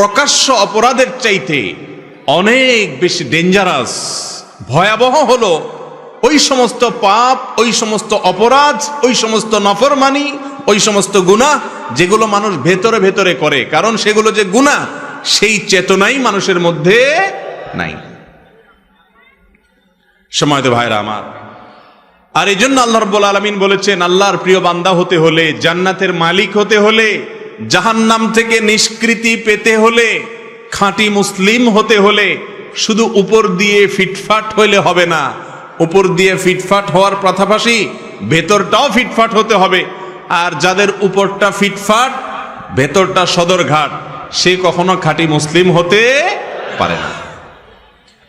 প্রকাশ্য অপরাধের চাইতে অনেক বেশি ডেঞ্জারাস, ভয়াবহ হলো ওই সমস্ত পাপ, ওই সমস্ত অপরাধ, ওই সমস্ত নফরমানি, ওই সমস্ত গুনাহ যেগুলো মানুষ ভেতরে ভেতরে করে, কারণ সেগুলো যে গুনাহ সেই চেতনাই মানুষের মধ্যে নাই। সময়ত ভাইরা আমার, আর এই জন্য আল্লাহ রাব্বুল আলামিন বলেছেন, আল্লাহর প্রিয় বান্দা হতে হলে, জান্নাতের মালিক হতে হলে, জাহান্নাম থেকে নিষ্কৃতি পেতে হলে, খাঁটি মুসলিম হতে হলে শুধু উপর দিয়ে ফিটফাট হইলে হবে না। উপর দিয়ে ফিটফাট হওয়ার পাশাপাশি ভেতরটাও ফিটফাট হতে হবে। আর যাদের উপরটা ফিটফাট, ভেতরটা সদরঘাট, সে কখনো খাঁটি মুসলিম হতে পারে না।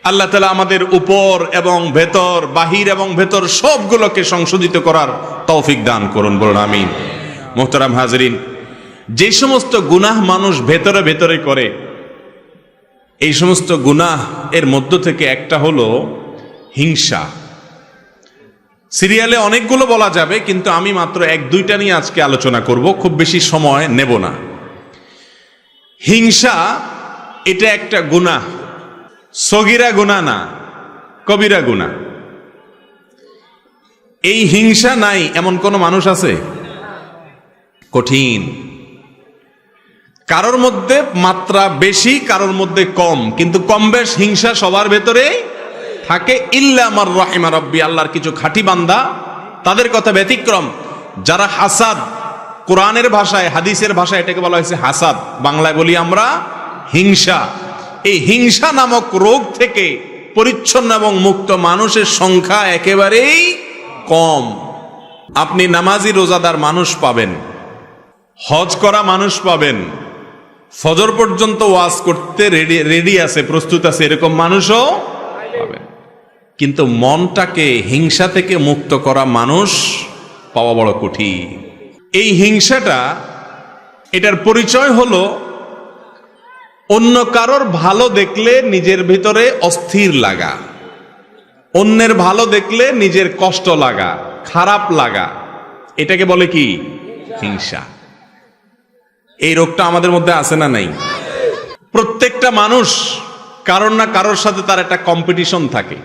আল্লাহ তাআলা আমাদের উপর এবং ভেতর, বাহির এবং ভেতর সবগুলোকে সংশোধিত করার তৌফিক দান করুন, বলুন আমিন। মুহতারাম হাজরিন, যে সমস্ত গুনাহ মানুষ ভেতরে ভেতরে করে, এই সমস্ত গুনাহ এর মধ্য থেকে একটা হলো হিংসা। সিরিয়ালে অনেকগুলো বলা যাবে, কিন্তু আমি মাত্র এক দুইটা নিয়ে আজকে আলোচনা করব, খুব বেশি সময় নেব না। হিংসা এটা একটা গুনাহ, সগীরা গুনাহ না, কবিরা গুনাহ। এই হিংসা নাই এমন কোন মানুষ আছে? কঠিন। কারোর মধ্যে মাত্রা বেশি, কারোর মধ্যে কম, কিন্তু কম বেশ হিংসা সবার ভেতরে থাকে। ইল্লা মার রাহিমা রাব্বি, আল্লাহর কিছু খাঁটি বান্দা, তাদের কথা ব্যতিক্রম। যারা হাসাদ, কোরআনের ভাষায়, হাদিসের ভাষায় এটাকে বলা হয়েছে হাসাদ, বাংলায় বলি আমরা হিংসা। এই হিংসা নামক রোগ থেকে পরিচ্ছন্ন এবং মুক্ত মানুষের সংখ্যা একেবারেই কম। আপনি নামাজি রোজাদার মানুষ পাবেন, হজ করা মানুষ পাবেন, ফজর পর্যন্ত ওয়াজ করতে রেডি আছে, প্রস্তুত আছে, এরকম মানুষও পাবেন। কিন্তু মনটাকে হিংসা থেকে মুক্ত করা মানুষ পাওয়া বড় কঠিন। এই হিংসাটা, এটার পরিচয় হলো অন্য কারোর ভালো দেখলে নিজের ভিতরে অস্থির লাগা, অন্যের ভালো দেখলে নিজের কষ্ট লাগা, খারাপ লাগা, এটাকে বলে কি? হিংসা। এই রোগটা আমাদের মধ্যে আছে না নাই? প্রত্যেকটা মানুষ কারোর না কারোর সাথে তার একটা কম্পিটিশন থাকে,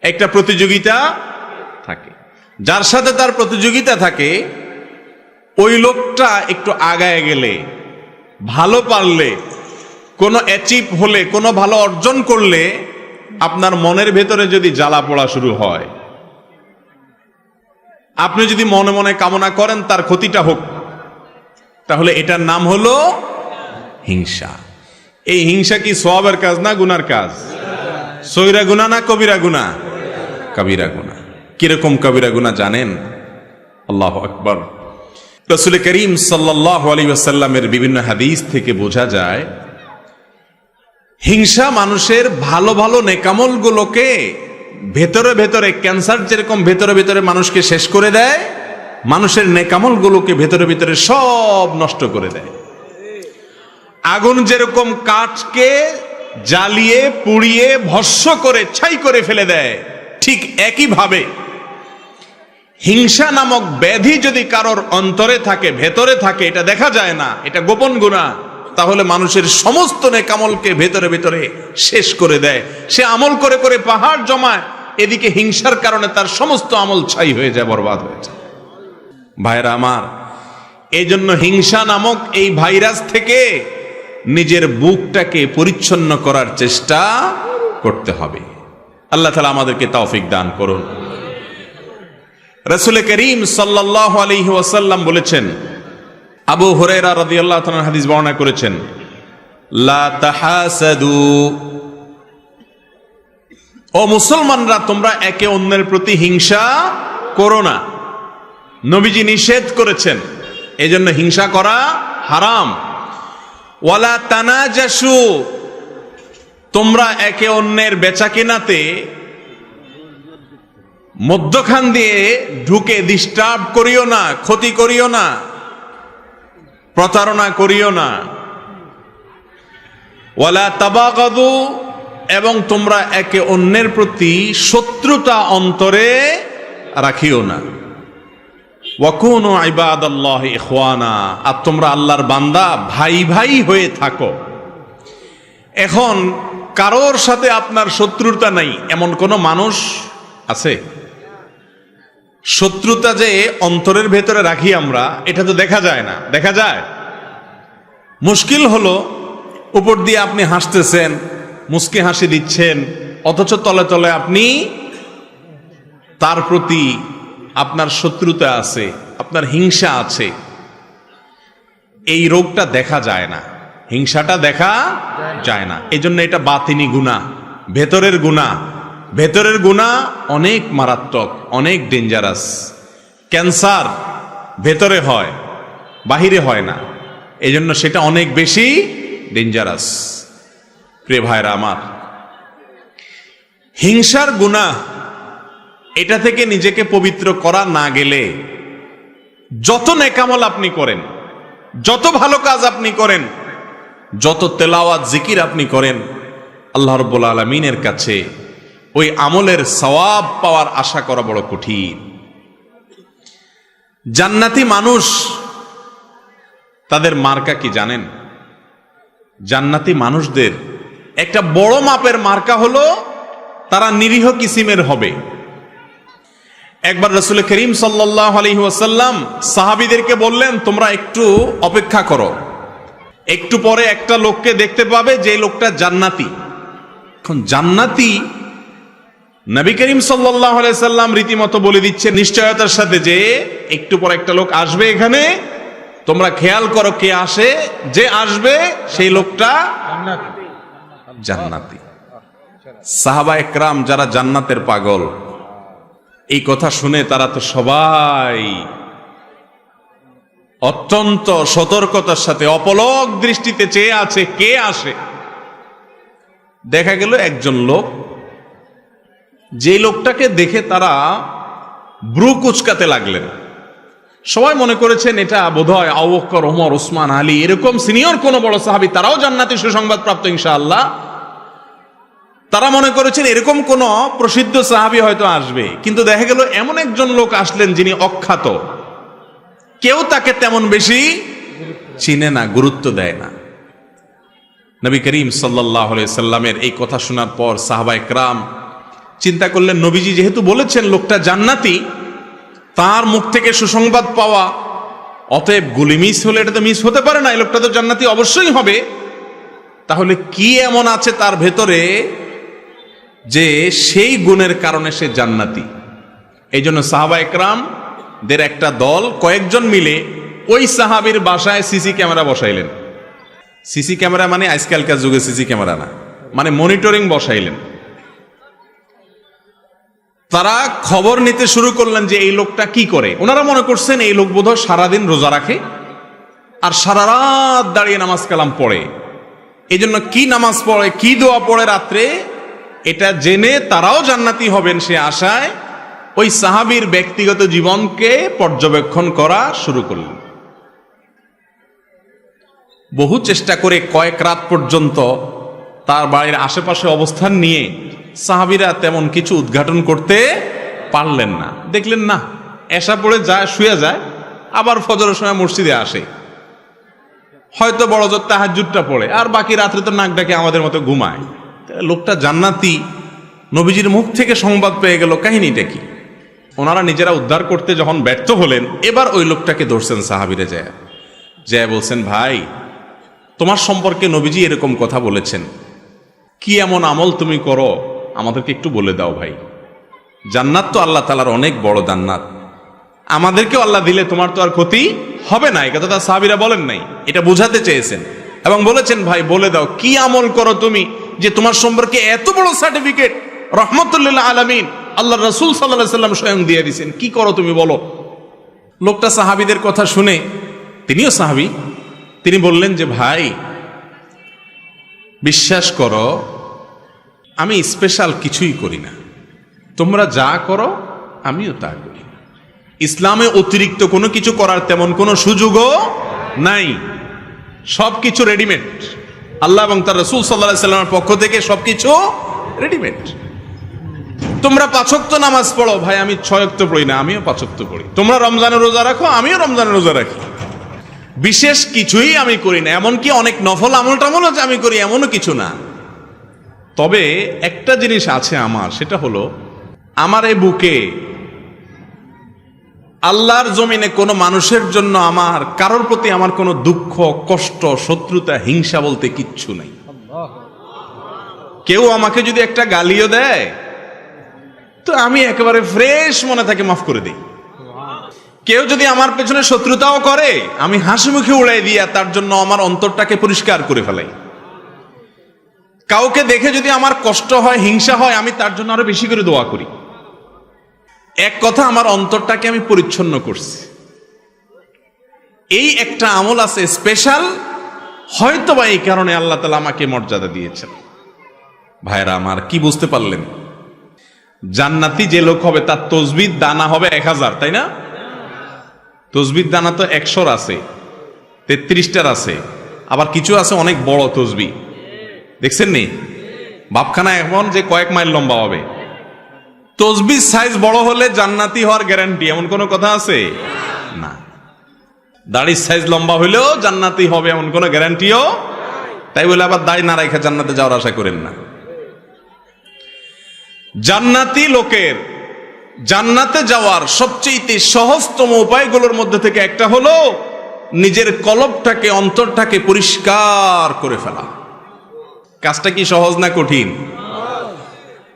একটা প্রতিযোগিতা থাকে। যার সাথে তার প্রতিযোগিতা থাকে, ওই লোকটা একটু আগায় গেলে, ভালো পারলে, কোনো অ্যাচিভ হলে, কোনো ভালো অর্জন করলে, আপনার মনের ভেতরে যদি জ্বালা পোড়া শুরু হয়, আপনি যদি মনে মনে কামনা করেন তার ক্ষতিটা হোক, তাহলে এটার নাম হলো হিংসা। এই হিংসা কি সওয়াবের কাজ না গুনার কাজ? সগীরা গুনাহ না কবিরা গুনাহ? কবিরা গুনাহ। কিরকম কবিরা গুনাহ জানেন? আল্লাহু আকবার। রাসূল করিম সাল্লাল্লাহু আলাইহি ওয়াসাল্লামের বিভিন্ন হাদিস থেকে বোঝা যায়, হিংসা মানুষের ভালো ভালো নেকামল গুলোকে ভেতরে ভেতরে, ক্যান্সার যেরকম ভেতরে ভেতরে মানুষকে শেষ করে দেয়, মানুষের নেকামল গুলোকে ভেতরে ভেতরে সব নষ্ট করে দেয়। আগুন যেরকম কাঠকে জ্বালিয়ে পুড়িয়ে ভস্ম করে ছাই করে ফেলে দেয়, ঠিক একইভাবে হিংসা নামক ব্যাধি যদি কারোর অন্তরে থাকে, ভেতরে থাকে, এটা দেখা যায় না, এটা গোপন গুনাহ, তাহলে মানুষের সমস্ত নেকামলকে ভেতরে ভেতরে শেষ করে দেয়। সে আমল করে করে পাহাড় জমায়, এদিকে হিংসার কারণে তার সমস্ত আমল ছাই হয়ে যায়, বরবাদ হয়ে যায়। ভাইরা আমার, এই জন্য হিংসা নামক এই ভাইরাস থেকে নিজের বুকটাকে পরিচ্ছন্ন করার চেষ্টা করতে হবে। আল্লাহ তাআলা আমাদেরকে তৌফিক দান করুন। রাসূল করিম সাল্লাল্লাহু আলাইহি ওয়াসাল্লাম বলেছেন, আবু হুরায়রা রাদিয়াল্লাহু তাআলা হাদিস বর্ণনা করেছেন, লা তাহাসাদু, ও মুসলমানরা তোমরা একে অন্যের প্রতি হিংসা করো না। নবীজি নিষেধ করেছেন, এজন্য হিংসা করা হারাম। ওয়ালা তানাজাসু, তোমরা একে অন্যের বেচাকেনাতে মধ্যখান দিয়ে ঢুকে ডিস্টার্ব করিও না, ক্ষতি করিও না, প্রতারণা করিও না। ওয়ালা তাবাগাদু, এবং তোমরা একে অন্যের প্রতি শত্রুতা অন্তরে রাখিও না। ওয়াকুনু ইবাদাল্লাহি ইখওয়ানা, আর তোমরা আল্লাহর বান্দা ভাই ভাই হয়ে থাকো। এখন কারোর সাথে আপনার শত্রুতা নাই এমন কোন মানুষ আছে? শত্রুতা যে অন্তরের ভেতরে রাখি আমরা, এটা তো দেখা যায় না। দেখা যায়? মুশকিল হলো উপর দিয়ে আপনি হাসতেছেন, মুস্কি হাসি দিচ্ছেন, অথচ তলে তলে আপনি তার প্রতি আপনার শত্রুতা আছে, আপনার হিংসা আছে। এই রোগটা দেখা যায় না, হিংসাটা দেখা যায় না। এই জন্য এটা বাতিনি গুনাহ, ভেতরের গুনাহ। ভেতরের গুনাহ অনেক মারাত্মক, অনেক ডেঞ্জারাস। ক্যান্সার ভেতরে হয়, বাহিরে হয় না। এই জন্য সেটা অনেক বেশি ডেঞ্জারাস। প্রিয় ভাইরা আমার, হিংসার গুনাহ, এটা থেকে নিজেকে পবিত্র করা না গেলে যত নেকামল আপনি করেন, যত ভালো কাজ আপনি করেন, যত তেলাওয়াত জিকির আপনি করেন, আল্লাহ রাব্বুল আলামিনের কাছে ওই আমলের সওয়াব পাওয়ার আশা করা বড় কঠিন। জান্নাতি মানুষ, তাদের মার্কা কি জানেন? জান্নাতি মানুষদের একটা বড় মাপের মার্কা হলো তারা নিরীহ কিসিমের হবে। একবার রাসূল করিম সাল্লাল্লাহু আলাইহি ওয়াসাল্লাম সাহাবীদেরকে বললেন, তোমরা একটু অপেক্ষা করো, একটু পরে একটা লোককে দেখতে পাবে যে লোকটা জান্নাতি। এখন জান্নাতি নবী করিম সাল্লাল্লাহু আলাইহি সাল্লাম রীতিমতো বলে দিচ্ছে নিশ্চয়তার সাথে যে একটু পর একটা লোক আসবে এখানে, তোমরা খেয়াল করো কে আসে, যে আসবে সেই লোকটা জান্নাতি। সাহাবা একরাম যারা জান্নাতের পাগল, এই কথা শুনে তারা তো সবাই অত্যন্ত সতর্কতার সাথে অপলক দৃষ্টিতে চেয়ে আছে কে আসে। দেখা গেল একজন লোক, যে লোকটাকে দেখে তারা ব্রু কুচকাতে লাগলেন। সবাই মনে করেছেন এটা বোধহয় আবু বকর, ওমর, ওসমান, আলী, এরকম সিনিয়র কোন বড় সাহাবী, তারাও জান্নাতি সুসংবাদ প্রাপ্ত ইনশাআল্লাহ। তারা মনে করেছেন এরকম কোন প্রসিদ্ধ সাহাবী হয়তো আসবে, কিন্তু দেখা গেল এমন একজন লোক আসলেন যিনি অখ্যাত, কেউ তাকে তেমন বেশি চিনে না, গুরুত্ব দেয় না। নবী করিম সাল্লাল্লাহু আলাইহি সাল্লামের এই কথা শোনার পর সাহাবা একরাম চিন্তা করলেন, নবীজি যেহেতু বলেছেন লোকটা জান্নাতি, তার মুখ থেকে সুসংবাদ পাওয়া, অতএব গুলি মিস হলে এটা তো মিস হতে পারে না, এই লোকটা তো জান্নাতি অবশ্যই হবে। তাহলে কি এমন আছে তার ভেতরে যে সেই গুণের কারণে সে জান্নাতি? এই জন্য সাহাবা একরাম দের একটা দল কয়েকজন মিলে ওই সাহাবীর বাসায় সিসি ক্যামেরা বসাইলেন। সিসি ক্যামেরা মানে আজকালকার যুগে সিসি ক্যামেরা না, মানে মনিটরিং বসাইলেন। তারা খবর নিতে শুরু করলেন যে এই লোকটা কি করে। ওনারা মনে করছেন এই লোক বোধহয় সারাদিন রোজা রাখে আর সারা রাত দাঁড়িয়ে নামাজ কালাম পড়ে, এই জন্য কি নামাজ পড়ে, কি দোয়া পড়ে রাত্রে, এটা জেনে তারাও জান্নাতি হবেন সে আশায় ওই সাহাবীর ব্যক্তিগত জীবনকে পর্যবেক্ষণ করা শুরু করলেন। বহু চেষ্টা করে কয়েক রাত পর্যন্ত তার বাড়ির আশেপাশে অবস্থান নিয়ে সাহাবীরা তেমন কিছু উদ্ঘাটন করতে পারলেন না। দেখলেন না, এশা পড়ে যায়, শুয়ে যায়, আবার ফজরের সময় মসজিদে আসে, হয়তো বড় জোর তাহাজ্জুদটা পড়ে, আর বাকি রাত্রে তো নাক ডাকে আমাদের মতো ঘুমায়। লোকটা জান্নাতি, নবীজির মুখ থেকে সংবাদ পেয়ে গেল, কাহিনীটা কি? ওনারা নিজেরা উদ্ধার করতে যখন ব্যর্থ হলেন, এবার ওই লোকটাকে ধরছেন সাহাবীরা, যায় বলছেন, ভাই তোমার সম্পর্কে নবীজি এরকম কথা বলেছেন, কি এমন আমল তুমি করো আমাদেরকে একটু বলে দাও ভাই। জান্নাত তো আল্লাহ তাআলার অনেক বড় জান্নাত, আমাদেরকেও আল্লাহ দিলে তোমার তো আর ক্ষতি হবে না। এই কথাটা সাহাবীরা বলেন নাই, এটা বোঝাতে চেয়েছেন এবং বলেছেন, ভাই বলে দাও কি আমল করো তুমি যে তোমার সম্পর্কে এত বড় সার্টিফিকেট রহমতুল্লিল আলামিন আল্লাহ রাসূল সাল্লাল্লাহু আলাইহি সাল্লাম স্বয়ং দিয়ে দিয়েছেন, কি করো তুমি বলো। লোকটা সাহাবীদের কথা শুনে, তিনিও সাহাবী, তিনি বললেন যে ভাই বিশ্বাস করো আমি স্পেশাল কিছুই করি না, তোমরা যা করো আমিও তা করি। ইসলামে অতিরিক্ত কোনো কিছু করার তেমন কোনো সুযোগও নাই, সবকিছু রেডিমেড। আল্লাহ এবং তার রাসূল সাল্লাল্লাহু আলাইহি সাল্লামের পক্ষ থেকে সবকিছু রেডিমেড। তোমরা 5 ওয়াক্ত নামাজ পড়ো, ভাই আমি 6 ওয়াক্ত পড়ি না, আমিও 5 ওয়াক্ত পড়ি। তোমরা রমজানের রোজা রাখো, আমিও রমজানের রোজা রাখি। বিশেষ কিছুই আমি করি না, এমনকি অনেক নফল আমল টামলও যে আমি করি এমনও কিছু না। তবে একটা জিনিস আছে আমার, সেটা হলো আমার এই বুকে আল্লাহর জমিনে কোনো মানুষের জন্য আমার কারোর প্রতি আমার কোনো দুঃখ, কষ্ট, শত্রুতা, হিংসা বলতে কিচ্ছু নাই। কেউ আমাকে যদি একটা গালিও দেয় তো আমি একেবারে ফ্রেশ মনে থাকে মাফ করে দিই। কেউ যদি আমার পেছনে শত্রুতাও করে আমি হাসি মুখে উড়াই দিয়া তার জন্য আমার অন্তরটাকে পরিষ্কার করে ফেলাই। কাউকে দেখে যদি আমার কষ্ট হয়, হিংসা হয়, আমি তার জন্য আরো বেশি করে দোয়া করি। এক কথা, আমার অন্তরটাকে আমি পরিচ্ছন্ন করছি। এই একটা আমল আছে স্পেশাল, হয়তোবা এই কারণে আল্লাহ তাআলা আমাকে মর্যাদা দিয়েছেন। ভাইরা আমার, কি বুঝতে পারলেন? জান্নাতি যে লোক হবে তার তসবির দানা হবে 1000, তাই না? তসবির দানা তো 100 আছে, 33টার আছে, আবার কিছু আছে অনেক বড় তসবি, দেখছেন নি? বাপখানা এখন যে কয়েক মাইল লম্বা হবে। তসবির সাইজ বড় হলে জান্নাতি হওয়ার গ্যারান্টি এমন কোনো কথা আছে না। দাড়ির সাইজ লম্বা হইলেও জান্নাতি হবে এমন কোনো গ্যারান্টিও, তাই বলে আবার দাড়ি না রেখে জান্নাতে যাওয়ার আশা করেন না। জান্নাতি লোকের জান্নাতে যাওয়ার সবচেয়ে সহজতম উপায়গুলোর মধ্যে থেকে একটা হলো নিজের কলবটাকে, অন্তরটাকে পরিষ্কার করে ফেলা। কাজটা কি সহজ না কঠিন?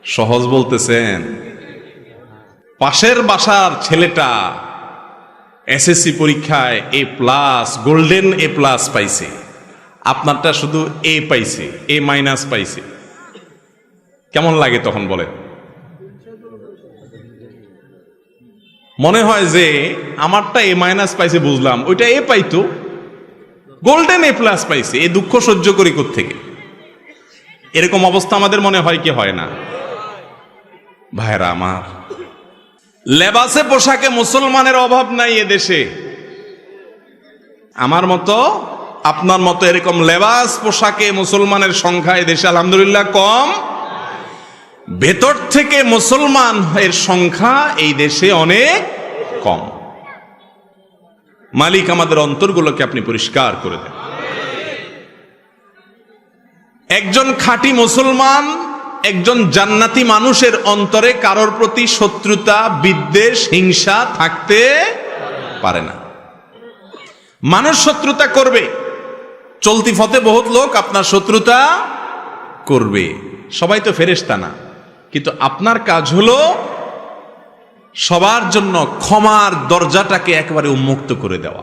সহজ বলতেছেন? পাশের বাসার ছেলেটা এসএসসি পরীক্ষায় A+, গোল্ডেন A+ পাইছে, আপনারটা শুধু A পাইছে, A- পাইছে, কেমন লাগে তখন বলে? মনে হয় যে আমারটা A- পাইছে বুঝলাম, ওইটা A পাইতো, গোল্ডেন A+ পাইছে, এই দুঃখ সহ্য করি কোত্থেকে? এরকম অবস্থা আমাদের মনে হয় কি হয় না? ভাইরা আমার, লেবাসে পোশাকে মুসলমানের অভাব নাই এদেশে। আমার মতো, আপনার মতো এরকম লেবাস পোশাকে মুসলমানের সংখ্যা এদেশে আলহামদুলিল্লাহ কম। ভেতর থেকে মুসলমান এর সংখ্যা এই দেশে অনেক কম। মালিক আমাদের অন্তরগুলোকে আপনি পরিষ্কার করে দেন। একজন খাঁটি মুসলমান, একজন জান্নাতি মানুষের অন্তরে কারোর প্রতি শত্রুতা, বিদ্বেষ, হিংসা থাকতে পারে না। মানুষ শত্রুতা করবে, চলতি পথে বহুত লোক আপনার শত্রুতা করবে, সবাই তো ফেরেশতা না। কিন্তু আপনার কাজ হলো সবার জন্য ক্ষমার দরজাটাকে একেবারে উন্মুক্ত করে দেওয়া।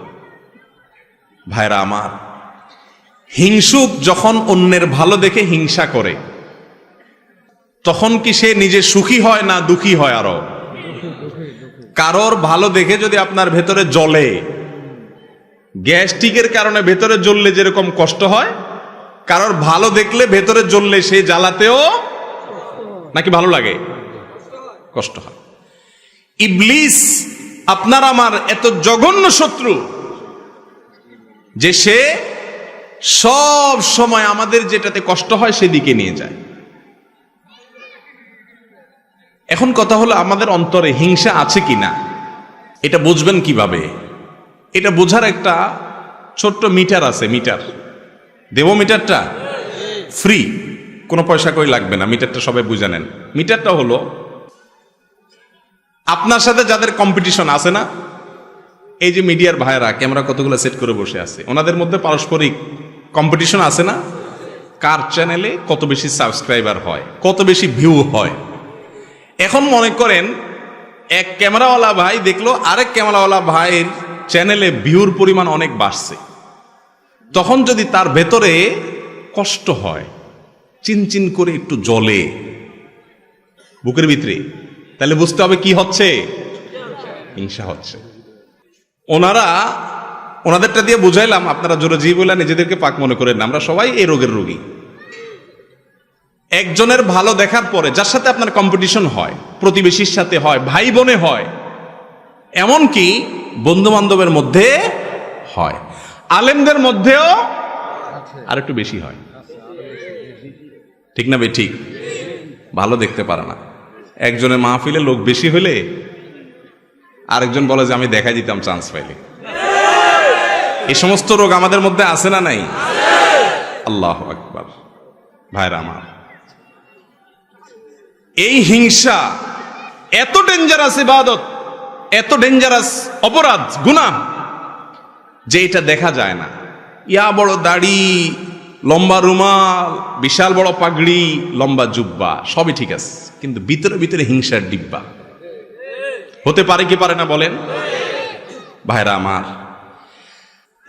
ভাইরা আমার, হিংসুক যখন অন্যের ভালো দেখে হিংসা করে তখন কি সে নিজে সুখী হয় না দুঃখী হয়? আরো কারোর ভালো দেখে যদি আপনার ভেতরে জ্বলে, গ্যাস্ট্রিকের কারণে ভেতরে জ্বললে যেরকম কষ্ট হয়, কারোর ভালো দেখলে ভেতরে জ্বললে সে জ্বালাতেও নাকি ভালো লাগে? কষ্ট হয়। ইবলিস আপনার আমার এত জঘন্য শত্রু যে সে সব সময় আমাদের যেটাতে কষ্ট হয় সেদিকে নিয়ে যায়। এখন কথা হলো, আমাদের অন্তরে হিংসা আছে কিনা এটা বুঝবেন কিভাবে? এটা বোঝার একটা ছোট্ট মিটার আছে। মিটার দেব, মিটারটা ফ্রি, কোনো পয়সা কই লাগবে না। মিটারটা সবাই বুঝে নেন। মিটারটা হলো আপনার সাথে যাদের কম্পিটিশন আছে না, এই যে মিডিয়ার ভাইরা ক্যামেরা কতগুলো সেট করে বসে আছে, ওনাদের মধ্যে পারস্পরিক কম্পিটিশন আছে না? কার চ্যানেলে কত বেশি সাবস্ক্রাইবার হয়, কত বেশি ভিউ হয়। এখন মনে করেন এক ক্যামেরাওয়ালা ভাই দেখলো আরেক ক্যামেরাওয়ালা ভাইয়ের চ্যানেলে ভিউর পরিমাণ অনেক বাড়ছে, তখন যদি তার ভেতরে কষ্ট হয়, চিনচিন করে একটু জ্বলে বুকের ভিতরে, তাহলে বুঝতে হবে কি হচ্ছে? হিংসা হচ্ছে। ওনাদেরটা দিয়ে বুঝাইলাম, আপনারা জোরে জি বলে নিজেদেরকে পাক মনে করেন না, আমরা সবাই এই রোগের রোগী। একজনের ভালো দেখার পরে যার সাথে আপনার কম্পিটিশন হয়, প্রতিবেশীর সাথে হয়, ভাই বোনে হয়, এমনকি বন্ধু বান্ধবের মধ্যে হয়, আলেমদের মধ্যেও আর একটু বেশি হয়। ঠিক না বে? ঠিক। ভালো দেখতে পারে না। একজনের মাহফিলে লোক বেশি হলে আরেকজন বলে যে আমি দেখাই দিতাম চান্স পাইলে। এই সমস্ত রোগ আমাদের মধ্যে আছে না নাই? আল্লাহু আকবার। ভাইরা আমার, এই হিংসা এত ডেঞ্জারাস ইবাদত, এত ডেঞ্জারাস অপরাধ, গুনাহ, যে এটা দেখা যায় না। ইয়া বড় দাড়ি, লম্বা রুমাল, বিশাল বড় পাগড়ি, লম্বা জুব্বা, সবই ঠিক আছে, কিন্তু ভিতরে ভিতরে হিংসার ডিব্বা। হতে পারে কি পারে না বলেন? ভাইরা আমার,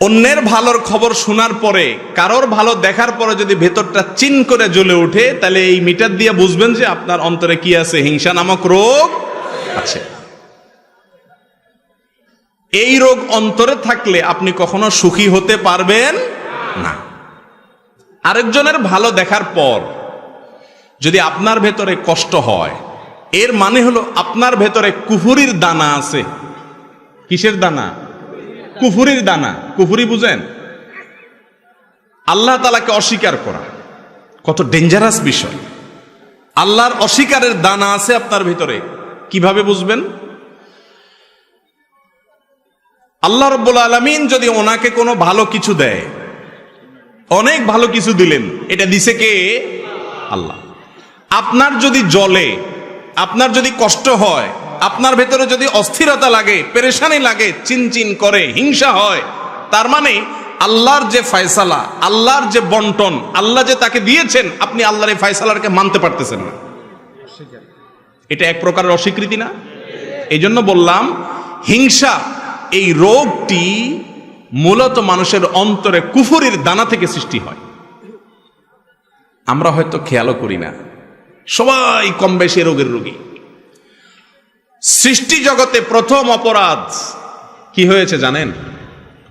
অন্যের ভালোর খবর শোনার পরে, কারোর ভালো দেখার পরে যদি ভেতরটা চিন করে জ্বলে ওঠে, তাহলে এই মিটার দিয়ে বুঝবেন যে আপনার অন্তরে কি আছে, হিংসা নামক রোগ আছে। এই রোগ অন্তরে থাকলে আপনি কখনো সুখী হতে পারবেন না। আরেকজনের ভালো দেখার পর যদি আপনার ভেতরে কষ্ট হয়, এর মানে হলো আপনার ভেতরে কুফুরির দানা আছে। কিসের দানা? কুফুরির দানা। কুফুরি বুঝেন? আল্লাহ তাআলাকে অস্বীকার করা কত ডেঞ্জারাস বিষয়। আল্লাহর অস্বীকারের দানা আছে আপনার ভিতরে। কিভাবে বুঝবেন? আল্লাহ রাব্বুল আলামিন যদি ওনাকে কোনো ভালো কিছু দেয়, অনেক ভালো কিছু দিলেন, এটা দিছে কে? আল্লাহ। আপনার যদি জ্বলে, আপনার যদি কষ্ট হয়, আপনার ভেতরে যদি অস্থিরতা লাগে, পেরেশানি লাগে, চিনচিন করে, হিংসা হয়, তার মানে আল্লাহর যে ফয়সালা, আল্লাহর যে বন্টন, আল্লাহ যে তাকে দিয়েছেন, আপনি আল্লাহর এই ফয়সালাকে মানতে পারতেছেন না। এটা এক প্রকারের অস্বীকৃতি না? এই জন্য বললাম, হিংসা এই রোগটি মূলত মানুষের অন্তরে কুফুরির দানা থেকে সৃষ্টি হয়। আমরা হয়তো খেয়ালও করি না, সবাই কম বেশি রোগের রোগী। সৃষ্টি জগতে প্রথম অপরাধ কি হয়েছে জানেন?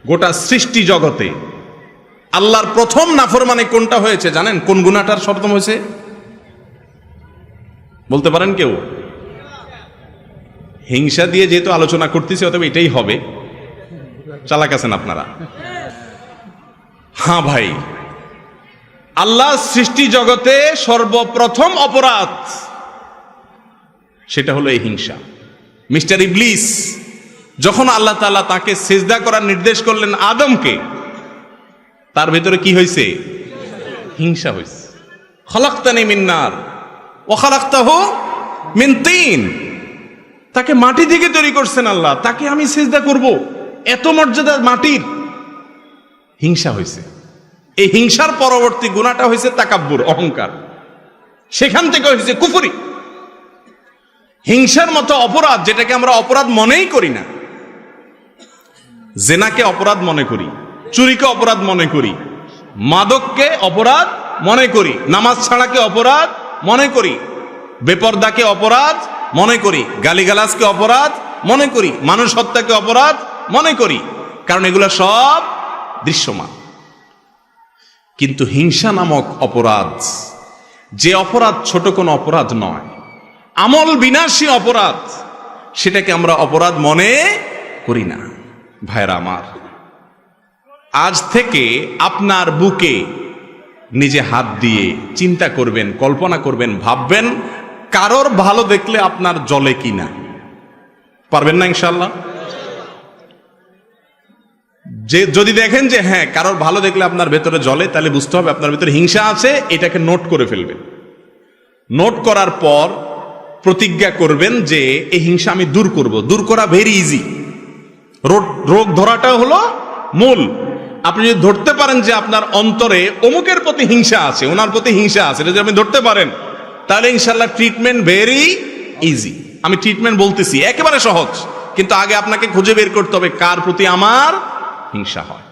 গোটা সৃষ্টি জগতে আল্লাহর প্রথম নাফরমানি কোনটা হয়েছে জানেন? কোন গুনাহটার প্রথম হয়েছে বলতে পারেন কেউ? হিংসা দিয়ে যেহেতু আলোচনা করতেছি, অতএব এটাই হবে। চালাক আছেন আপনারা? হ্যাঁ ভাই, আল্লাহ সৃষ্টি জগতে সর্বপ্রথম অপরাধ সেটা হলো এই হিংসা। মিস্টার ইবলিস যখন আল্লাহ তাআলা তাকে সিজদা করার নির্দেশ করলেন আদমকে, তার ভেতরে কি হয়েছে? হিংসা হয়েছে। খলাকতানি মিন নার ওয়া খলাকতাহু মিন তিন। তাকে মাটি থেকে তৈরি করছেন আল্লাহ, তাকে আমি সিজদা করব, এত মর্যাদা মাটির। হিংসা হয়েছে। এই হিংসার পরবর্তী গুনাহটা হয়েছে তাকাব্বুর, অহংকার। সেখান থেকে হয়েছে কুফরি। হিংসার মতো অপরাধ, যেটাকে আমরা অপরাধ মনেই করি না, জেনাকে অপরাধ মনে করি, চুরিকে অপরাধ মনে করি, মাদককে অপরাধ মনে করি, নামাজ ছাড়াকে অপরাধ মনে করি, বেপরদাকে অপরাধ মনে করি, গালিগালাজকে অপরাধ মনে করি, মানুষ হত্যাকে অপরাধ মনে করি, কারণ এগুলো সব দৃশ্যমান। কিন্তু হিংসা নামক অপরাধ, যে অপরাধ ছোট কোনো অপরাধ নয়, আমল বিনাশী অপরাধ, সেটাকে আমরা অপরাধ মনে করি না। ভাইরা আমার, আজ থেকে আপনার বুকে নিজে হাত দিয়ে চিন্তা করবেন, কল্পনা করবেন, ভাববেন কারোর ভালো দেখলে আপনার জ্বলে কিনা। পারবেন না ইনশাআল্লাহ? যে যদি দেখেন যে হ্যাঁ কারোর ভালো দেখলে আপনার ভেতরে জ্বলে, তাহলে বুঝতে হবে আপনার ভেতরে হিংসা আছে। এটাকে নোট করে ফেলবেন। নোট করার পর প্রতিজ্ঞা করবেন যে এই হিংসা আমি দূর করব। দূর করা ভেরি ইজি। রোগ ধরাটা হলো মূল। আপনি যদি ধরতে পারেন যে আপনার অন্তরে অমুকের প্রতি হিংসা আছে, ওনার প্রতি হিংসা আছে, এটা যদি আপনি ধরতে পারেন, তাহলে ইনশাআল্লাহ ট্রিটমেন্ট ভেরি ইজি। আমি ট্রিটমেন্ট বলতেছি একেবারে সহজ, কিন্তু আগে আপনাকে খুঁজে বের করতে হবে কার প্রতি আমার হিংসা হয়।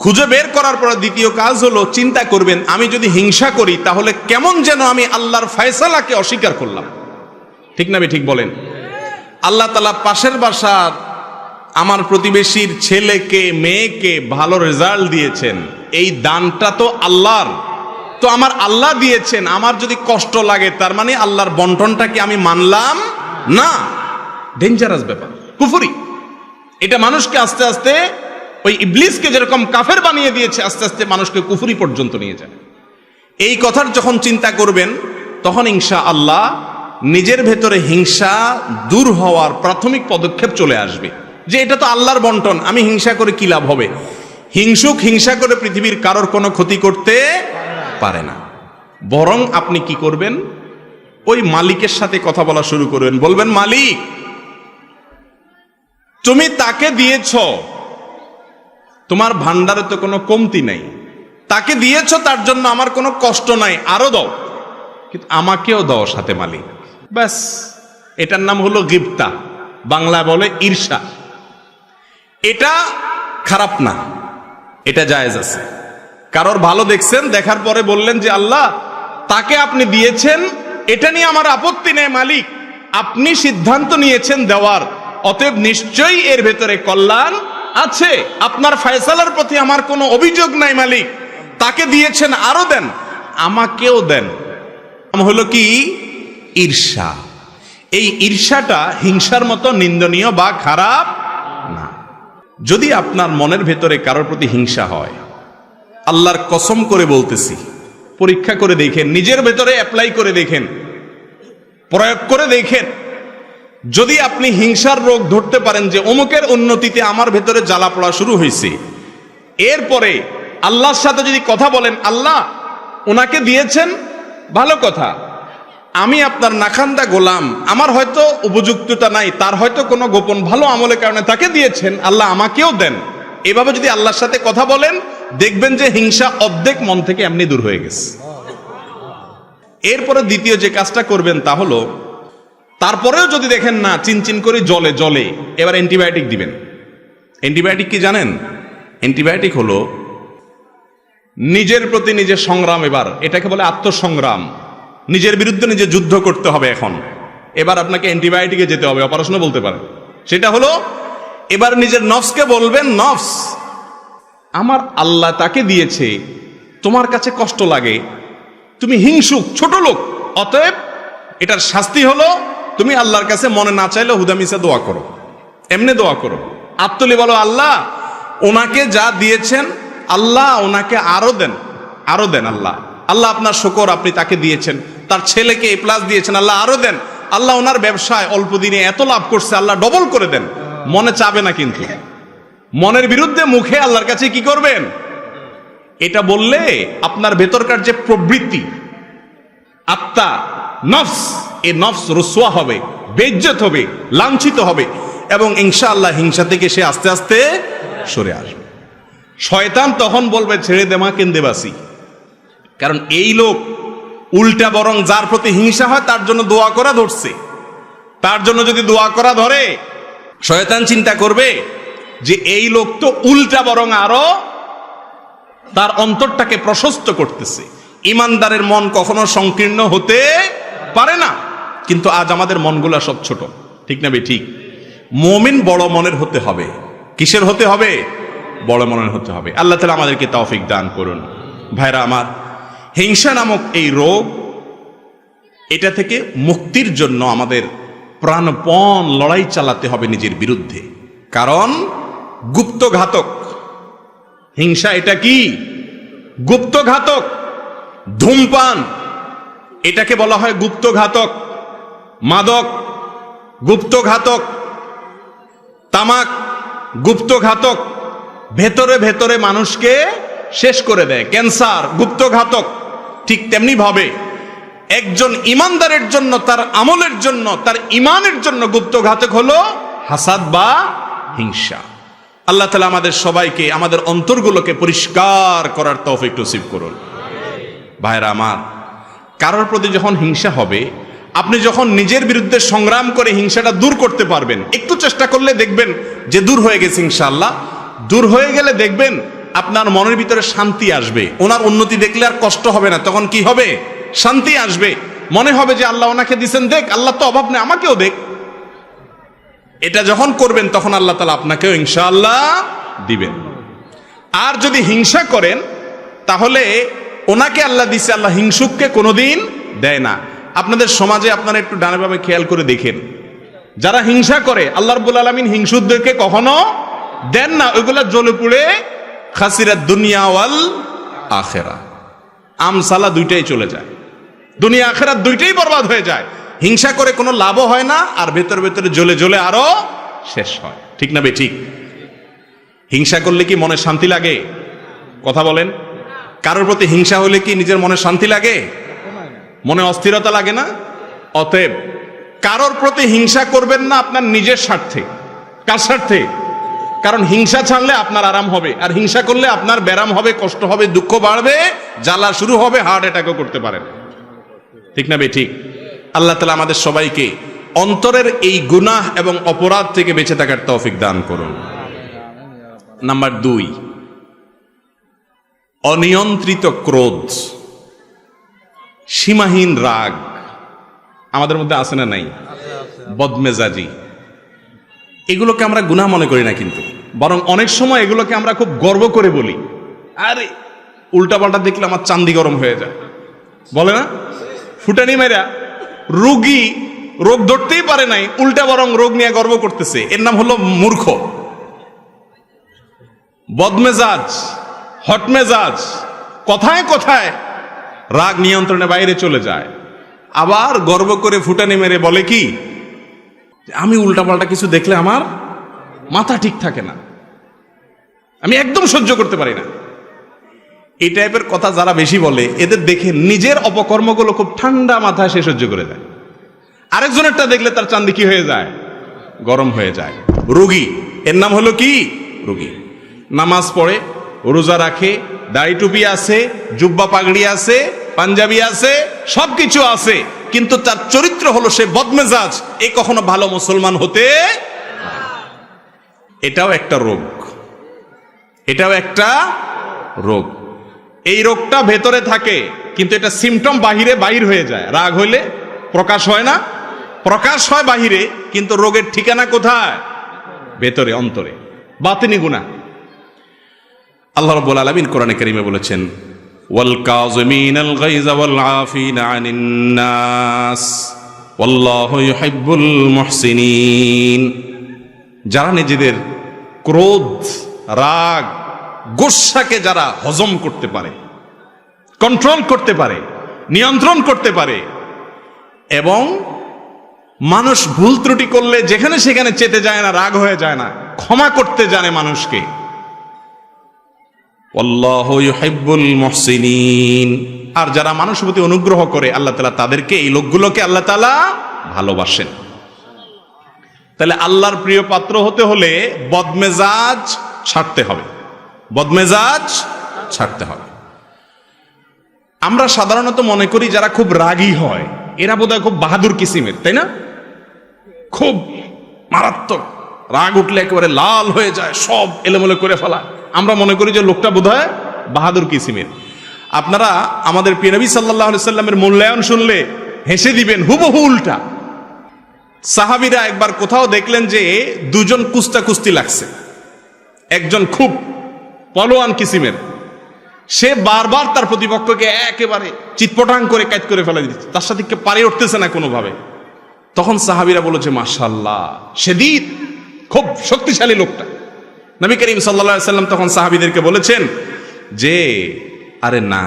খুঁজে বের করার পর দ্বিতীয় কাজ হলো চিন্তা করবেন, আমি যদি হিংসা করি তাহলে কেমন যেন আমি আল্লাহর ফয়সালাকে অস্বীকার করলাম। ঠিক না? ঠিক বলেন। আল্লাহ তাআলা পাশের বাসার আমার প্রতিবেশীর ছেলেকে মেয়েকে ভালো রেজাল্ট দিয়েছেন, এই দানটা তো আল্লাহর, তো আমার আল্লাহ দিয়েছেন, আমার যদি কষ্ট লাগে তার মানে আল্লাহর বন্টনটাকে আমি মানলাম না। ডেঞ্জারাস ব্যাপার, কুফরি। এটা মানুষকে আস্তে আস্তে ওই ইবলিসকে যেরকম কাফের বানিয়ে দিয়েছে, আস্তে আস্তে মানুষকে কুফরি পর্যন্ত নিয়ে যায়। এই কথার যখন চিন্তা করবেন, তখন ইনশাআল্লাহ নিজের ভেতরে হিংসা দূর হওয়ার প্রাথমিক পদক্ষেপ চলে আসবে। যে এটা তো আল্লাহর বন্টন, আমি হিংসা করে কি লাভ হবে। হিংসুক হিংসা করে পৃথিবীর কারোর কোনো ক্ষতি করতে পারে না। বরং আপনি কি করবেন, ওই মালিকের সাথে কথা বলা শুরু করবেন, বলবেন মালিক তুমি তাকে দিয়েছ, তোমার ভান্ডারে তো কোনো কমতি নাই, তাকে দিয়েছ তার জন্য আমার কোনো কষ্ট নাই, আরো দাও, কিন্তু আমাকেও দাও সাথে মালিক। ব্যাস, এটার নাম হলো গিবতা, বাংলা বলে ঈর্ষা। এটা খারাপ না, এটা জায়েজ আছে। কারোর ভালো দেখছেন, দেখার পরে বললেন যে আল্লাহ তাকে আপনি দিয়েছেন, এটা নিয়ে আমার আপত্তি নেই মালিক, আপনি সিদ্ধান্ত নিয়েছেন দেওয়ার, অতএব নিশ্চয়ই এর ভেতরে কল্যাণ আছে, আপনার ফয়সালার প্রতি আমার কোনো অভিযোগ নাই মালিক, তাকে দিয়েছেন আরো দেন, আমাকেও দেন। হলো কি ঈর্ষা। এই ঈর্ষাটা হিংসার মতো নিন্দনীয় বা খারাপ না। যদি আপনার মনের ভেতরে কারোর প্রতি হিংসা হয়, আল্লাহর কসম করে বলতেছি, পরীক্ষা করে দেখেন, নিজের ভেতরে অ্যাপ্লাই করে দেখেন, প্রয়োগ করে দেখেন। যদি আপনি হিংসার রোগ ধরতে পারেন যে অমুকের উন্নতিতে আমার ভেতরে জ্বালা পড়া শুরু হয়েছে, এরপরে আল্লাহর সাথে যদি কথা বলেন, আল্লাহ ওনাকে দিয়েছেন ভালো কথা, আমি আপনার নাখান্দা গোলাম, আমার হয়তো উপযুক্ততা নাই, তার হয়তো কোনো গোপন ভালো আমলের কারণে তাকে দিয়েছেন, আল্লাহ আমাকেও দেন। এভাবে যদি আল্লাহর সাথে কথা বলেন, দেখবেন যে হিংসা অর্ধেক মন থেকে এমনি দূর হয়ে গেছে। এরপরে দ্বিতীয় যে কাজটা করবেন তা হলো, তারপরেও যদি দেখেন না চিনচিন করে জলে জলে, এবার অ্যান্টিবায়োটিক দিবেন। অ্যান্টিবায়োটিক কি জানেন? অ্যান্টিবায়োটিক হলো নিজের প্রতি নিজের সংগ্রাম। এবার এটাকে বলে আত্মসংগ্রাম, নিজের বিরুদ্ধে নিজে যুদ্ধ করতে হবে। এখন এবার আপনাকে অ্যান্টিবায়োটিকে যেতে হবে, অপারেশনও বলতে পারেন। সেটা হলো এবার নিজের নফসকে বলবেন, নফস আমার আল্লাহ তাকে দিয়েছে, তোমার কাছে কষ্ট লাগে, তুমি হিংসুক ছোট লোক, অতএব এটার শাস্তি হলো তুমি আল্লাহর কাছে মনে না চাইলে হুদামিসা দোয়া করো, এমনি দোয়া করো, আত্মলি বলো আল্লাহ ওনাকে যা দিয়েছেন আল্লাহ ওনাকে আরো দেন, আরো দেন। আল্লাহ আল্লাহ আপনার শুকর, আপনি তাকে দিয়েছেন, তার ছেলেকে এ প্লাস দিয়েছেন, আল্লাহ আরো দেন। আল্লাহ ওনার ব্যবসায় অল্প দিনে এত লাভ করছে, আল্লাহ ডবল করে দেন। মনে চাবে না, কিন্তু মনের বিরুদ্ধে মুখে আল্লাহর কাছে কি করবেন? এটা বললে আপনার ভেতরকার যে প্রবৃত্তি, আত্মা, নফস, এই নফস রুসওয়া হবে, বেইজ্জত হবে, লাঞ্ছিত হবে, এবং ইনশাআল্লাহ হিংসা থেকে সে আস্তে আস্তে সরে আসবে। শয়তান তখন বলবে ছেড়ে দে মা, কেন্দে বাসি। কারণ এই লোক উল্টা বরং যার প্রতি হিংসা হয় তার জন্য দোয়া করা ধরছে। তার জন্য যদি দোয়া করা ধরে, শয়তান চিন্তা করবে যে এই লোক তো উল্টা বরং আরো তার অন্তরটাকে প্রশস্ত করতেছে। ইমানদারের মন কখনো সংকীর্ণ হতে পারে না, কিন্তু আজ আমাদের মনগুলা সব ছোট, ঠিক না বে ঠিক? মুমিন বড় মনের হতে হবে। কিসের হতে হবে? বড় মনের হতে হবে। আল্লাহ তাআলা আমাদেরকে তৌফিক দান করুন। ভাইরা আমার, হিংসা নামক এই রোগ, এটা থেকে মুক্তির জন্য আমাদের প্রাণপণ লড়াই চালাতে হবে নিজের বিরুদ্ধে। কারণ গুপ্ত ঘাতক হিংসা, এটা কি গুপ্ত ঘাতক। ধূমপান এটাকে বলা হয় গুপ্ত ঘাতক, মাদক গুপ্ত ঘাতক, তামাক গুপ্ত ঘাতক, ভেতরে ভেতরে মানুষকে শেষ করে দেয়। ক্যান্সার গুপ্ত ঘাতক। ঠিক তেমনি ভাবে একজন ইমানদারের জন্য, তার আমলের জন্য, তার ইমানের জন্য গুপ্ত ঘাতক হলো হাসাদ বা হিংসা। আল্লাহ তাআলা আমাদের সবাইকে, আমাদের অন্তরগুলোকে পরিষ্কার করার তৌফিক নসিব করুন। ভাইরা আমার, কারোর প্রতি যখন হিংসা হবে, আপনি যখন নিজের বিরুদ্ধে সংগ্রাম করে হিংসাটা দূর করতে পারবেন, একটু চেষ্টা করলে দেখবেন যে দূর হয়ে গেছে ইনশাআল্লাহ। দূর হয়ে গেলে দেখবেন আপনার মনের ভিতরে শান্তি আসবে। ওনার উন্নতি দেখলে আর কষ্ট হবে না, তখন কি হবে? শান্তি আসবে। মনে হবে যে আল্লাহ ওনাকে দিয়েছেন, দেখ আল্লাহ তো অভাব নেই, আমাকেও দেখ। এটা যখন করবেন তখন আল্লাহ তাআলা আপনাকেও ইনশাআল্লাহ দিবেন। আর যদি হিংসা করেন, তাহলে ওনাকে আল্লাহ দিছে, আল্লাহ হিংসুককে কোনোদিন দেয় না। আপনাদের সমাজে আপনারা একটু ডানে বামে খেয়াল করে দেখেন, যারা হিংসা করে আল্লাহ রাব্বুল আলামিন হিংসুকদেরকে কখনো দেন না। ওইগুলা জ্বলে পুড়ে খাসিরাত দুনিয়া ওয়াল আখিরা, আমসালা দুইটাই চলে যায়, দুনিয়া আখিরাত দুইটাই বরবাদ হয়ে যায়। হিংসা করে কোনো লাভও হয় না, আর ভেতর ভেতরে জ্বলে জ্বলে আরো শেষ হয়। ঠিক না বেঠিক? হিংসা করলে কি মনে শান্তি লাগে? কথা বলেন। কারোর প্রতি হিংসা হলে কি নিজের মনে শান্তি লাগে? মনে অস্থিরতা লাগে না? অতএব কারোর প্রতি হিংসা করবেন না আপনার নিজের স্বার্থে। কার স্বার্থে? কারণ হিংসা ছাড়লে আপনার আরাম হবে, আর হিংসা করলে আপনার ব্যারাম হবে, কষ্ট হবে, দুঃখ বাড়বে, জ্বালা শুরু হবে, হার্ট অ্যাটাকও করতে পারেন। ঠিক না বেঠিক? আল্লাহ তাআলা আমাদের সবাইকে অন্তরের এই গুনাহ এবং অপরাধ থেকে বেঁচে থাকার তৌফিক দান করুন। নাম্বার 2, অনিয়ন্ত্রিত ক্রোধ, সীমাহীন রাগ আমাদের মধ্যে আছে না নাই? বদমেজাজি, এগুলোকে আমরা গুনাহ মনে করি না, কিন্তু বরং অনেক সময় এগুলোকে আমরা খুব গর্ব করে বলি। আরে উল্টাপাল্টা দেখলে আমার চান্দি গরম হয়ে যায়, বলে না? ফুটানি মেরা রোগী রোগ ধরতেই পারে নাই, উল্টা বরং রোগ নিয়ে গর্ব করতেছে। এর নাম হলো মূর্খ। বদমেজাজ, হটমেজাজ, কথায় কথায় রাগ নিয়ন্ত্রণের বাইরে চলে যায়, আবার গর্ব করে ফুটানি মেরে বলে কি, আমি উল্টাপাল্টা কিছু দেখলে আমার মাথা ঠিক থাকে না, আমি একদম সহ্য করতে পারি না। এই টাইপের কথা যারা বেশি বলে, এদের দেখে নিজের অপকর্মগুলো খুব ঠান্ডা মাথায় সে সহ্য করে দেয়, আরেকজনেরটা দেখলে তার চান্দি কি হয়ে যায়? গরম হয়ে যায়। রোগী, এর নাম হলো কি? রোগী। নামাজ পড়ে, রোজা রাখে, দাড়ি টুপি আছে, জুব্বা পাগড়ি আছে, পাঞ্জাবি আছে, সবকিছু আছে, কিন্তু তার চরিত্র হলো সে বদমেজাজ। এ কখনো ভালো মুসলমান হতে পারে না। এটাও একটা রোগ, এটাও একটা রোগ। এই রোগটা ভেতরে থাকে, কিন্তু এটা সিমটম বাহির হয়ে যায়। রাগ হইলে প্রকাশ হয় না, প্রকাশ হয় বাহিরে, কিন্তু রোগের ঠিকানা কোথায়? ভেতরে, অন্তরে, বাতিনি গুনাহ। আল্লাহ রাব্বুল আলামিন কোরআনে কারীমে বলেছেন, ওয়াল কাযিমিনাল গায়যা ওয়াল আফিনা আনিন নাস ওয়াল্লাহু ইউহিব্বুল মুহসিনিন। যারা নিজেদের ক্রোধ, রাগ, গোসাকে যারা হজম করতে পারে, কন্ট্রোল করতে পারে, নিয়ন্ত্রণ করতে পারে, এবং মানুষ ভুল ত্রুটি করলে যেখানে সেখানে চেতে যায় না, রাগ হয়ে যায় না, ক্ষমা করতে জানে মানুষকে। আল্লাহু ইউহিব্বুল মুহসিনিন। আর যারা মানুষের প্রতি অনুগ্রহ করে, আল্লাহ তাআলা তাদেরকে, এই লোকগুলোকে আল্লাহ তাআলা ভালোবাসেন। তাহলে আল্লাহর প্রিয় পাত্র হতে হলে বদমেজাজ ছাড়তে হবে, বদমেজাজ ছাড়তে হবে। আমরা সাধারণত মনে করি যারা খুব রাগী হয় এরা বোধহয় খুব বাহাদুর কিসিমের, তাই না? খুব মারাত্মক রাগ উঠলে একেবারে লাল হয়ে যায়, সব এলোমেলো করে ফেলা। আমরা মনে করি যে লোকটা বোধহয় বাহাদুর কিসিমের। আপনারা আমাদের প্রিয় নবী সাল্লাল্লাহু আলাইহি সাল্লামের মূল্যায়ন শুনলে হেসে দিবেন, হুবহু উল্টা। সাহাবীরা একবার কোথাও দেখলেন যে দুজন কুস্তি লাগছে, একজন খুব পলোয়ান কিসিমের, সে বারবার তার প্রতিপক্ষকে একেবারে চিৎপটাং করে কাজ করে ফেলে দিচ্ছে, তার সাথে পারে উঠতেছে না কোনোভাবে। তখন সাহাবীরা বলেছে, মাশাআল্লাহ, শাদীদ, খুব শক্তিশালী লোকটা। নবী করিম সাল্লাল্লাহু আলাইহি সাল্লাম তখন সাহাবীদেরকে বলেছেন যে, আরে না,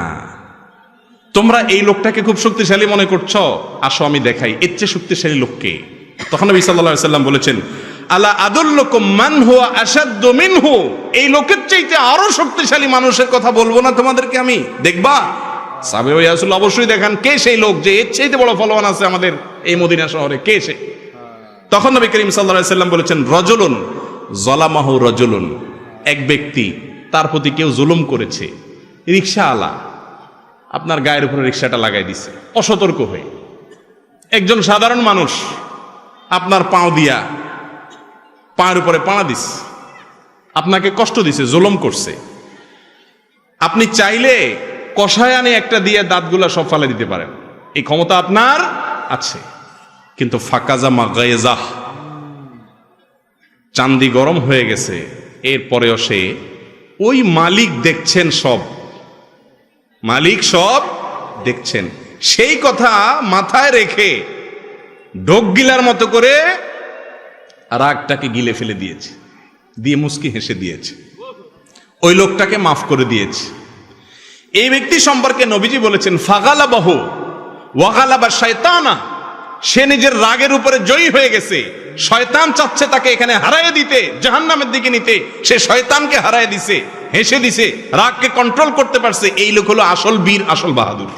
তোমরা এই লোকটাকে খুব শক্তিশালী মনে করছো, আসো আমি দেখাই এর চেয়ে শক্তিশালী লোককে। তখন নবী সাল্লাল্লাহু আলাইহি সাল্লাম বলেছেন, আলা আদুল্লুকুম মান হুয়া আশাদ্দু মিনহু, এই লোকের চাইতে আরো শক্তিশালী মানুষের কথা বলবো না তোমাদেরকে আমি? দেখবা? সাহাবী ভাই আসলে অবশ্যই দেখান কে সেই লোক যে এর চাইতে বড় ফলোয়ার আছে আমাদের এই মদিনা শহরে, কে সে? তখন নবী করিম সাল্লাল্লাহু আলাইহি সাল্লাম বলেছেন, রাজুলুন যালামাহু রাজুলুন, এক ব্যক্তি, তার প্রতি কেউ জুলুম করেছে। রিকশাওয়ালা আপনার গায়ের উপরে রিকশাটা লাগাই দিছে অসতর্ক হয়ে। একজন সাধারণ মানুষ আপনার পাও দিয়া পায়ের উপরে পাড়া দিস, আপনাকে কষ্ট দিছে, জুলুম করছে। আপনি চাইলে কষায় আনে একটা দিয়ে দাঁতগুলা সব ফালে দিতে পারেন, এই ক্ষমতা আপনার আছে। কিন্তু ফাকাজা মাগাইজাহ, চান্দি গরম হয়ে গেছে, এরপরেও সে ওই মালিক দেখছেন, সব মালিক সব দেখছেন, সেই কথা মাথায় রেখে ঢোক গিলার মতো করে রাগটাকে গিলে ফেলে দিয়েছে, দিয়ে মুস্কি হেসে দিয়েছে, ওই লোকটাকে মাফ করে দিয়েছে। এই ব্যক্তি সম্পর্কে নবীজি বলেছেন, ফাগালাবাহু ওয়াগালাবা শায়তানা, সে নিজের রাগের উপরে জয়ী হয়ে গেছে, শয়তান চাচ্ছে তাকে এখানে হারায় দিতে, জাহান্নামের দিকে নিতে, সে শয়তানকে হারায় দিছে, হেসে দিছে, রাগকে কন্ট্রোল করতে পারছে। এই লোক হলো আসল বীর, আসল বাহাদুর।